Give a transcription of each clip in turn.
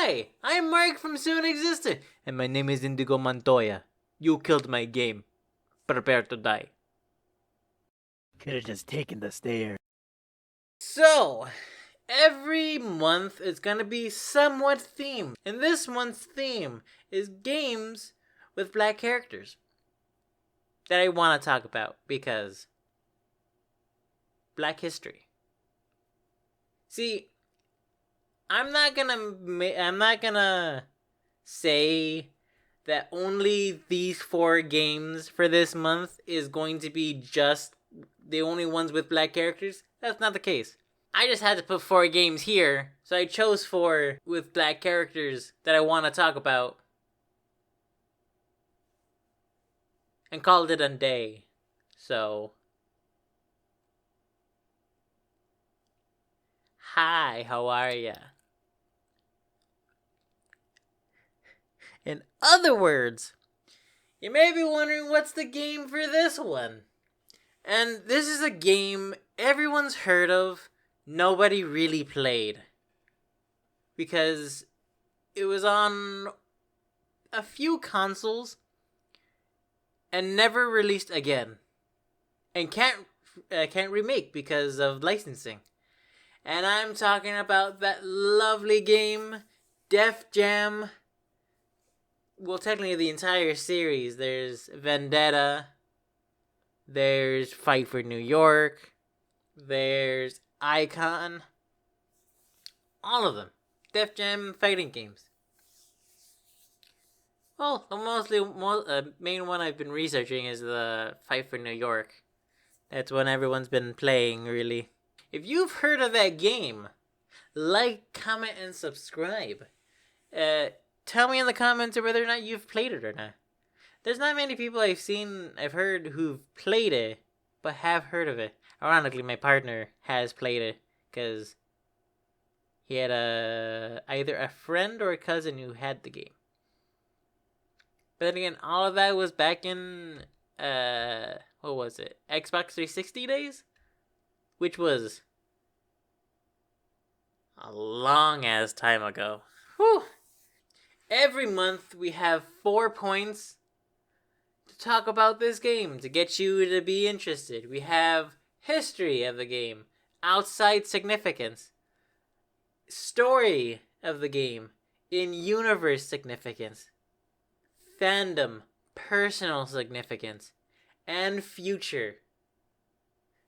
Hi, I'm Mark from SoonExistent, and my name is Indigo Montoya. You killed my game. Prepare to die. Could've just taken the stairs. So, every month is gonna be somewhat themed, and this month's theme is games with black characters that I want to talk about because Black history. See, I'm not gonna say that only these 4 games for this month is going to be just the only ones with black characters. That's not the case. I just had to put 4 games here, so I chose 4 with black characters that I want to talk about and called it a day. So, hi, how are ya? In other words, you may be wondering what's the game for this one. And this is a game everyone's heard of, nobody really played. Because it was on a few consoles and never released again. And can't remake because of licensing. And I'm talking about that lovely game, Def Jam. Well, technically the entire series. There's Vendetta, there's Fight for New York, there's Icon. All of them. Def Jam fighting games. Well, the main one I've been researching is the Fight for New York. That's one everyone's been playing, really. If you've heard of that game, like, comment, and subscribe. Tell me in the comments whether or not you've played it or not. There's not many people I've heard who've played it, but have heard of it. Ironically, my partner has played it, because he had either a friend or a cousin who had the game. But then again, all of that was back in, what was it? Xbox 360 days? Which was a long-ass time ago. Whew! Every month we have 4 points to talk about this game, to get you to be interested. We have history of the game, outside significance, story of the game, in-universe significance, fandom, personal significance, and future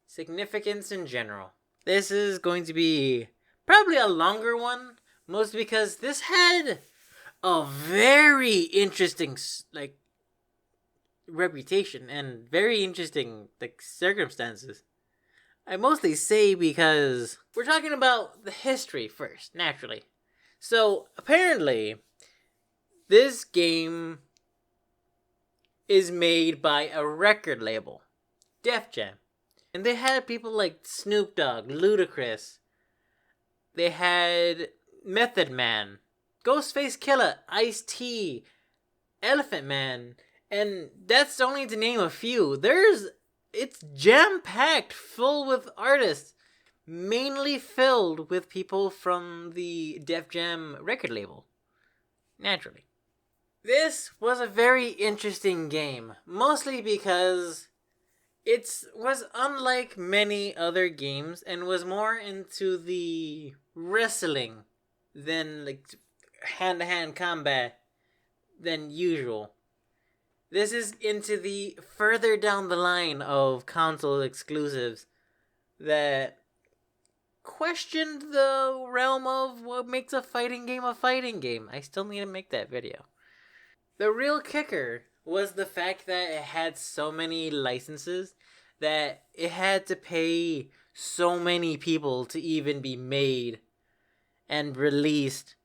significance in general. This is going to be probably a longer one, mostly because this had a very interesting reputation and very interesting circumstances. I mostly say because we're talking about the history first, naturally. So apparently, this game is made by a record label, Def Jam. And they had people like Snoop Dogg, Ludacris. They had Method Man, Ghostface Killah, Ice-T, Elephant Man, and that's only to name a few. It's jam-packed, full with artists, mainly filled with people from the Def Jam record label. Naturally. This was a very interesting game, mostly because it was unlike many other games and was more into the wrestling than hand-to-hand combat than usual. This is into the further down the line of console exclusives that questioned the realm of what makes a fighting game a fighting game. I still need to make that video. The real kicker was the fact that it had so many licenses that it had to pay so many people to even be made and released,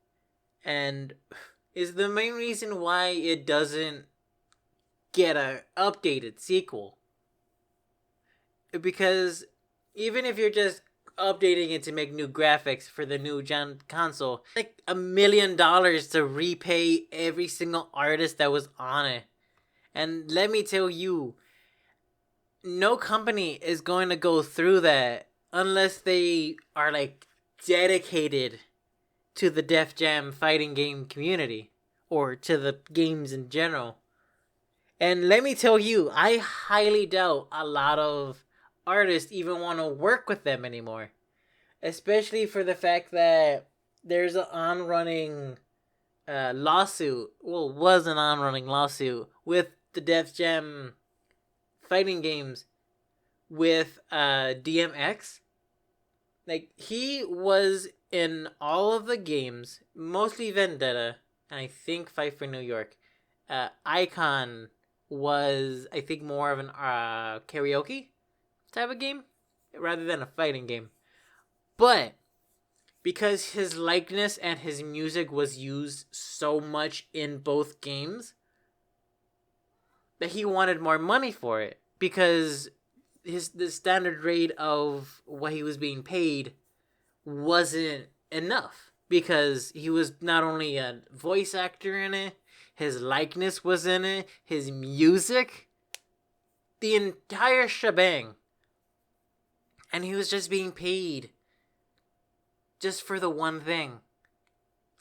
and is the main reason why it doesn't get an updated sequel. Because even if you're just updating it to make new graphics for the new gen console, like $1 million to repay every single artist that was on it. And let me tell you, no company is going to go through that unless they are dedicated to the Def Jam fighting game community, or to the games in general. And let me tell you, I highly doubt a lot of artists even want to work with them anymore. Especially for the fact that there's an on-running lawsuit, well, was an on-running lawsuit with the Def Jam fighting games with DMX. Like, he was in all of the games, mostly Vendetta, and I think Fight for New York. Icon was, I think, more of an karaoke type of game rather than a fighting game. But because his likeness and his music was used so much in both games, that he wanted more money for it, because the standard rate of what he was being paid wasn't enough, because he was not only a voice actor in it, his likeness was in it, his music, the entire shebang, and he was just being paid just for the one thing.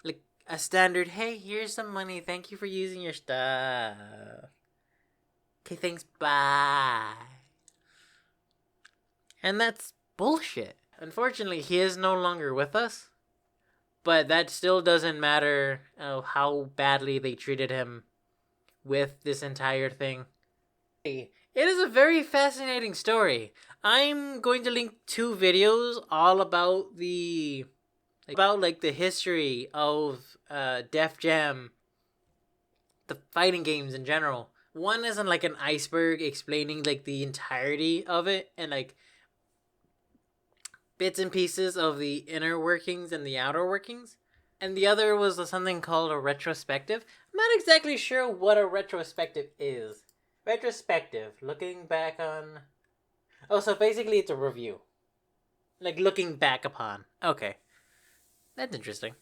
Like a standard, hey, here's some money, thank you for using your stuff. Okay, thanks, bye. And that's bullshit. Unfortunately, he is no longer with us. But that still doesn't matter how badly they treated him with this entire thing. It is a very fascinating story. I'm going to link 2 videos all about the history of Def Jam, the fighting games in general. One isn't like an iceberg explaining like the entirety of it and like bits and pieces of the inner workings and the outer workings. And the other was something called a retrospective. I'm not exactly sure what a retrospective is. Retrospective, looking back on... Oh, so basically it's a review. Like looking back upon. Okay. That's interesting.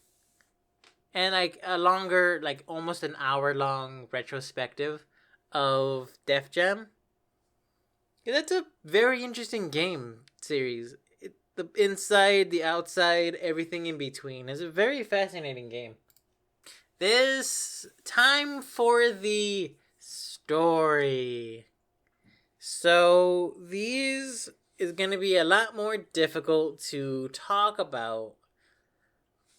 And like a longer, like almost an hour long retrospective of Def Jam. Yeah, that's a very interesting game series. The inside, the outside, everything in between is a very fascinating game. This time for the story. So these is going to be a lot more difficult to talk about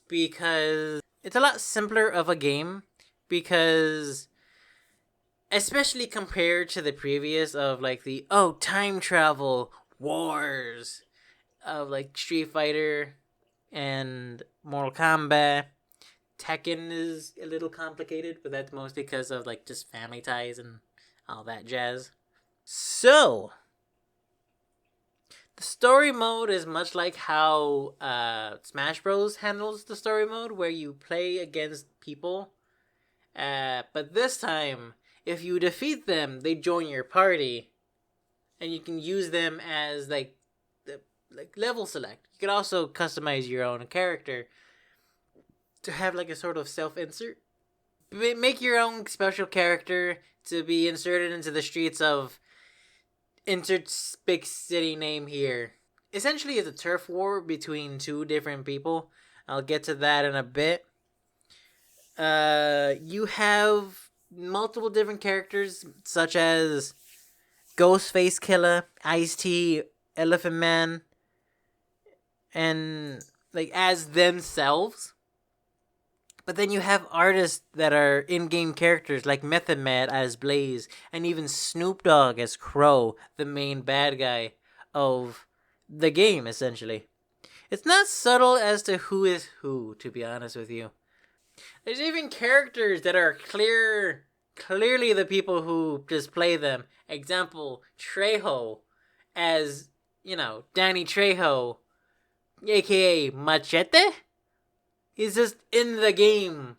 because it's a lot simpler of a game, because especially compared to the previous of like the time travel wars of like Street Fighter and Mortal Kombat. Tekken is a little complicated, but that's mostly because of like just family ties and all that jazz. So the story mode is much like how Smash Bros handles the story mode, where you play against people, but this time if you defeat them, they join your party, and you can use them as like level select. You can also customize your own character to have like a sort of self-insert. Make your own special character to be inserted into the streets of insert big city name here. Essentially, it's a turf war between 2 different people. I'll get to that in a bit. You have multiple different characters, such as Ghostface Killer, Ice-T, Elephant Man, and like as themselves. But then you have artists that are in-game characters like Method Man as Blaze, and even Snoop Dogg as Crow, the main bad guy of the game, essentially. It's not subtle as to who is who, to be honest with you. There's even characters that are clearly the people who just play them. Example, Trejo as, Danny Trejo, aka Machete. He's just in the game.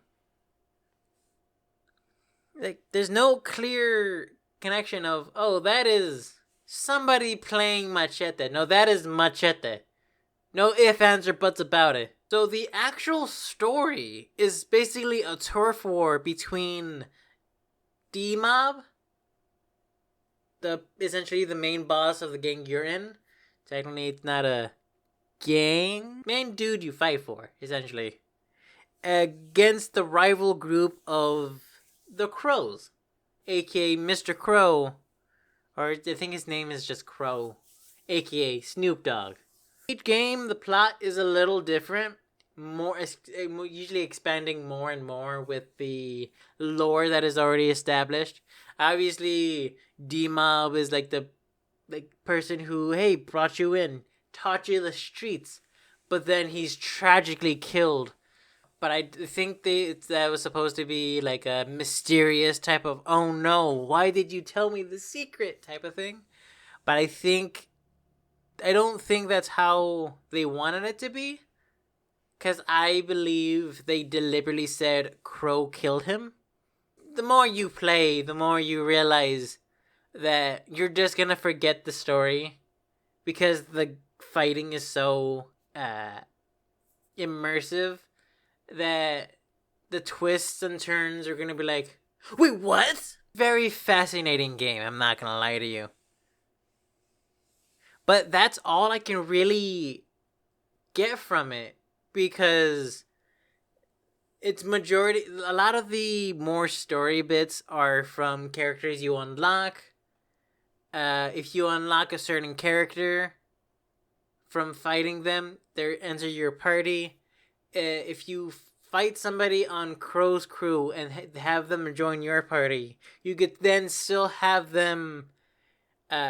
Like, there's no clear connection of, that is somebody playing Machete. No, that is Machete. No ifs, ands, or buts about it. So the actual story is basically a turf war between D-Mob, essentially the main boss of the gang you're in. Technically, it's not a gang. Main dude you fight for, essentially. against the rival group of the Crows, aka Mr. Crow, or I think his name is just Crow, aka Snoop Dogg. Each game, the plot is a little different, usually expanding more and more with the lore that is already established. Obviously, D-Mob is like the person who, hey, brought you in, taught you the streets, but then he's tragically killed. But I think that was supposed to be like a mysterious type of, oh no, why did you tell me the secret type of thing. But I don't think that's how they wanted it to be. Because I believe they deliberately said Crow killed him. The more you play, the more you realize that you're just going to forget the story. Because the fighting is so immersive that the twists and turns are going to be like, wait, what? Very fascinating game, I'm not going to lie to you. But that's all I can really get from it, because it's a lot of the more story bits are from characters you unlock. If you unlock a certain character from fighting them, they enter your party. If you fight somebody on Crow's crew and have them join your party, you could then still have them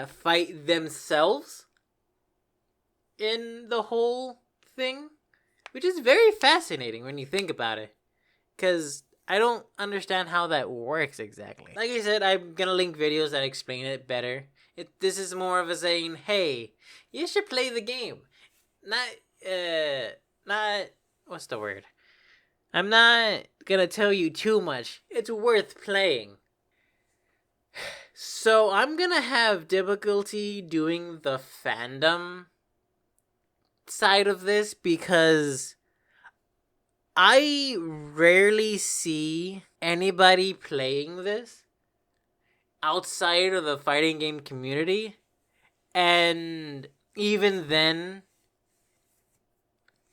fight themselves in the whole thing, which is very fascinating when you think about it, because I don't understand how that works exactly. Like I said, I'm gonna link videos that explain it better. This is more of a saying, hey, you should play the game. Not what's the word? I'm not gonna tell you too much. It's worth playing. So I'm gonna have difficulty doing the fandom side of this, because I rarely see anybody playing this outside of the fighting game community, and even then,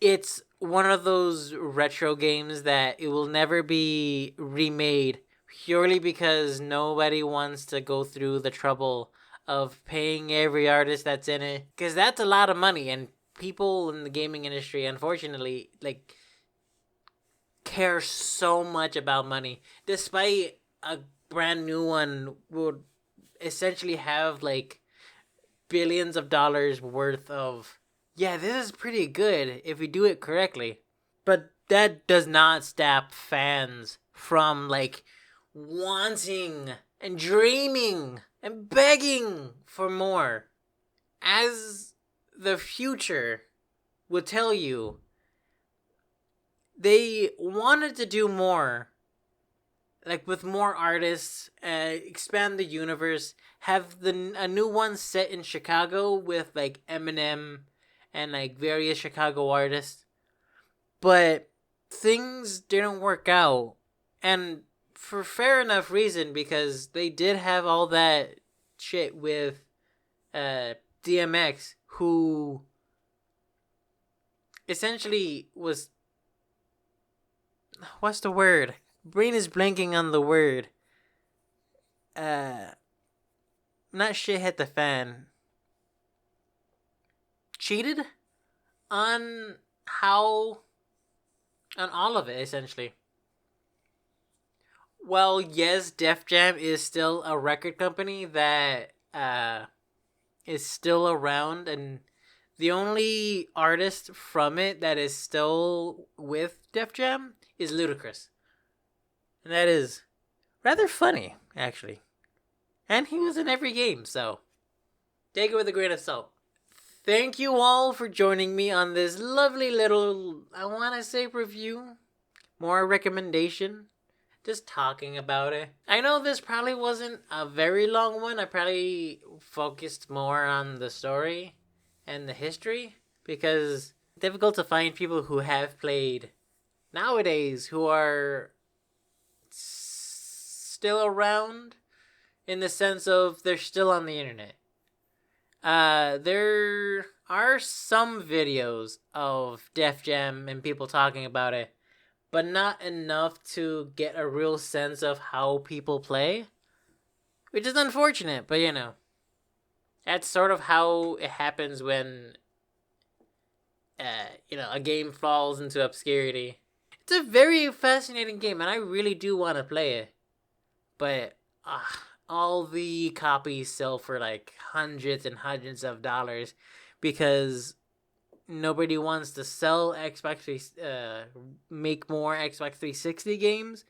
it's one of those retro games that it will never be remade, purely because nobody wants to go through the trouble of paying every artist that's in it, because that's a lot of money, and people in the gaming industry, unfortunately, care so much about money, despite a brand new one would essentially have billions of dollars worth of, yeah, this is pretty good if we do it correctly. But that does not stop fans from wanting and dreaming and begging for more. As the future will tell you, they wanted to do more, with more artists, expand the universe, have a new one set in Chicago with Eminem and various Chicago artists. But things didn't work out, and for fair enough reason, because they did have all that shit with DMX, who essentially was, what's the word? Brain is blanking on the word. Not shit hit the fan. Cheated on all of it, essentially. Well, yes, Def Jam is still a record company that is still around, and the only artist from it that is still with Def Jam is Ludacris. And that is rather funny, actually. And he was in every game, so take it with a grain of salt. Thank you all for joining me on this lovely little, I want to say, review. More recommendation. Just talking about it. I know this probably wasn't a very long one. I probably focused more on the story and the history, because it's difficult to find people who have played nowadays who are still around, in the sense of they're still on the internet. There are some videos of Def Jam and people talking about it, but not enough to get a real sense of how people play, which is unfortunate, but you know, that's sort of how it happens when, a game falls into obscurity. It's a very fascinating game, and I really do want to play it, but all the copies sell for like hundreds and hundreds of dollars because nobody wants to sell make more Xbox 360 games,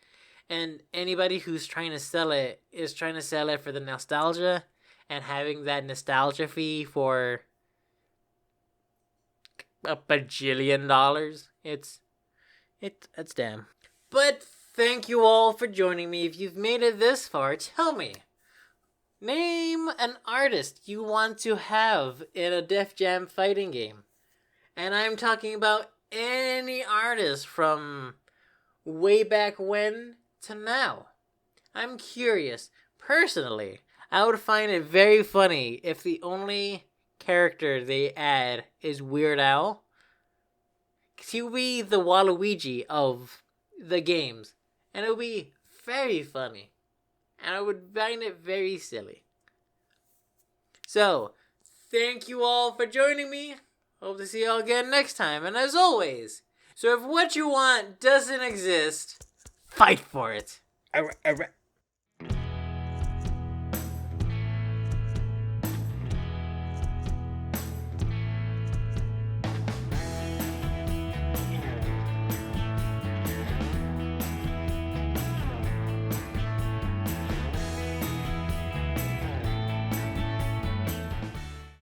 and anybody who's trying to sell it is trying to sell it for the nostalgia, and having that nostalgia fee for a bajillion dollars. It's damn. But thank you all for joining me. If you've made it this far, tell me. Name an artist you want to have in a Def Jam fighting game. And I'm talking about any artist from way back when to now. I'm curious. Personally, I would find it very funny if the only character they add is Weird Al. Because he would be the Waluigi of the games. And it would be very funny. And I would find it very silly. So, thank you all for joining me. Hope to see you all again next time. And as always, so if what you want doesn't exist, fight for it.